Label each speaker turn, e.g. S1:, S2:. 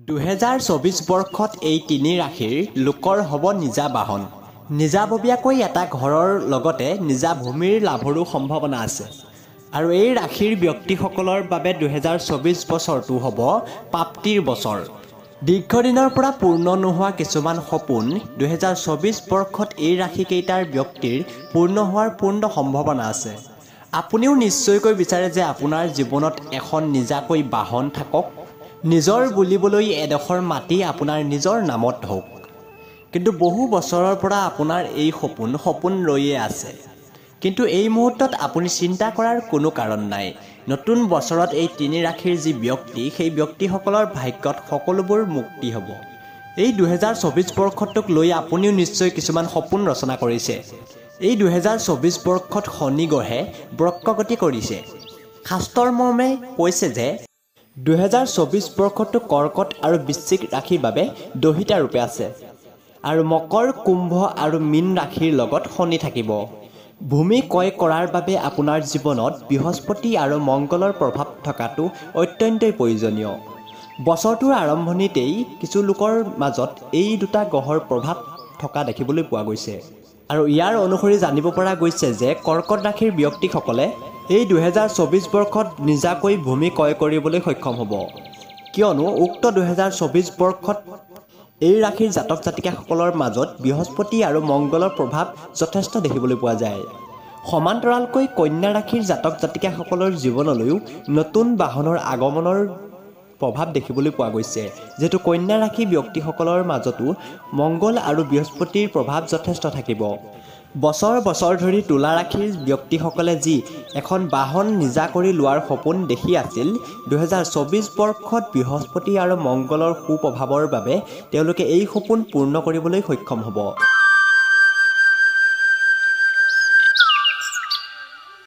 S1: 2024 বৰ্ষত এই তিনি ৰাশিৰ লোকৰ হ'ব নিজা বাহন। নিজাববীয়াকৈ এটা ঘৰৰ লগতে নিজা ভূমিৰ লাভৰো সম্ভাৱনা আছে। আৰু এই ৰাশিৰ ব্যক্তিসকলৰ বাবে 2024 বছৰটো হ'ব প্ৰাপ্তিৰ বছৰ। দীৰ্ঘদিনৰ পৰা পূৰ্ণ নোহোৱা কিছুমান সপোন 2024 বৰ্ষত এই ৰাশিকেইটাৰ ব্যক্তিৰ পূৰ্ণ হোৱাৰ পূৰ্ণ সম্ভাৱনা আছে। আপুনিও নিশ্চয়কৈ বিচাৰে যে আপোনাৰ জীৱনত এখন নিজাকৈ বাহন থাকক, নিজৰ বুলিবলৈ এডোখৰ মাটি আপোনাৰ নিজৰ নামত হওক। কিন্তু বহু বছৰৰ পৰা আপোনাৰ এই সপোন ৰৈয়ে আছে। কিন্তু এই মুহূৰ্তত আপুনি চিন্তা কৰাৰ কোনো কাৰণ নাই। নতুন বছৰত এই তিনি ৰাশিৰ যি ব্যক্তি, সেই ব্যক্তিসকলৰ ভাগ্যত সকলোবোৰ মুক্তি হ'ব। এই 2024 বৰ্ষটোক লৈ আপুনিও নিশ্চয় কিছুমান সপোন ৰচনা কৰিছে। এই 2024 বৰ্ষত শনি গ্ৰহে বক্ৰগতি কৰিছে। শাস্ত্ৰৰ মৰ্মে কৈছে যে 2024 বৰ্ষটো কৰ্কট আৰু বৃশ্চিক ৰাশিৰ বাবে দহিতা ৰূপে আছে। আৰু মকৰ, কুম্ভ আৰু মীন ৰাশিৰ লগত শনি থাকিব। ভূমি ক্ৰয় কৰাৰ বাবে আপোনাৰ জীৱনত বৃহস্পতি আৰু মংগলৰ প্ৰভাৱ থকাটো অত্যন্তই প্ৰয়োজনীয়। বছৰটোৰ আৰম্ভণিতেই কিছু লোকৰ মাজত এই দুটা গ্ৰহৰ প্ৰভাৱ থকা দেখিবলৈ পোৱা গৈছে। আৰু ইয়াৰ অনুসৰি জানিব পৰা গৈছে যে কৰ্কট ৰাশিৰ ব্যক্তিসকলে এই 2024 বৰ্ষত নিজাকৈ ভূমি ক্ৰয় কৰিবলৈ সক্ষম হ'ব। কিয়নো উক্ত 2024 বৰ্ষত এই ৰাশিৰ জাতক জাতিকাসকলৰ মাজত বৃহস্পতি আৰু মংগলৰ প্ৰভাৱ যথেষ্ট দেখিবলৈ পোৱা যায়। সমান্তৰালকৈ কন্যা ৰাশিৰ জাতক জাতিকাসকলৰ জীৱনলৈও নতুন বাহনৰ আগমনৰ প্ৰভাৱ দেখিবলৈ পোৱা গৈছে। যিহেতু কন্যা ৰাশি ব্যক্তিসকলৰ মাজতো মংগল আৰু বৃহস্পতিৰ প্ৰভাৱ যথেষ্ট থাকিব। বছৰ ধৰি তুলা ৰাশিৰ ব্যক্তিসকলে যি এখন বাহন নিজা কৰি লোৱাৰ সপোন দেখি আছিল, 2024 বৰ্ষত বৃহস্পতি আৰু মংগলৰ সুপ্ৰভাৱৰ বাবে তেওঁলোকে এই সপোন পূৰ্ণ কৰিবলৈ সক্ষম হ'ব।